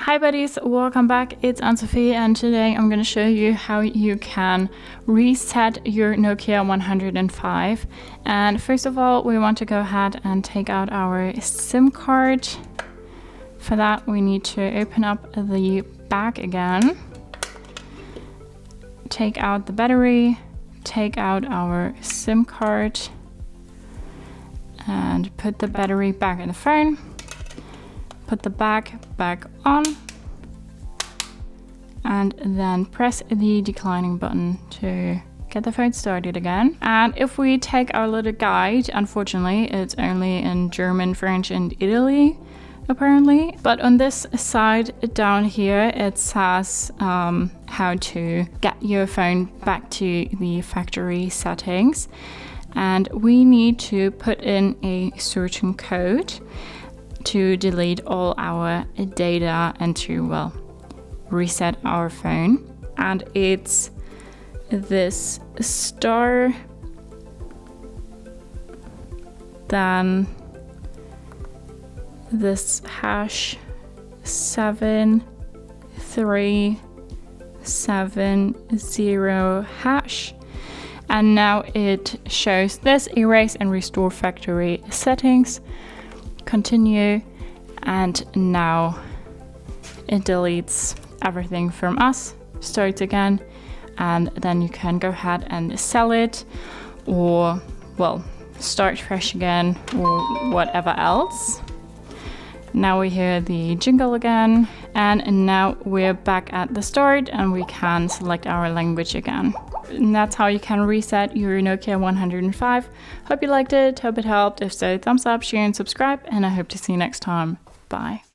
Hi buddies, welcome back. It's Anne-Sophie and today I'm going to show you how you can reset your Nokia 105. And first of all, we want to go ahead and take out our SIM card. For that, we need to open up the back again, take out the battery, take out our SIM card and put the battery back in the phone. Put the back on and then press the declining button to get the phone started again. And if we take our little guide, unfortunately it's only in German, French and Italy apparently, but on this side down here it says how to get your phone back to the factory settings, and we need to put in a certain code to delete all our data and to, well, reset our phone. And it's this star, then this hash 7370 hash. And now it shows this: erase and restore factory settings. Continue, and now it deletes everything from us, starts again, and then you can go ahead and sell it, or, well, start fresh again, or whatever else. Now we hear the jingle again, and now we're back at the start and we can select our language again. And that's how you can reset your Nokia 105. Hope you liked it, hope it helped. If so, thumbs up, share and subscribe, and I hope to see you next time. Bye.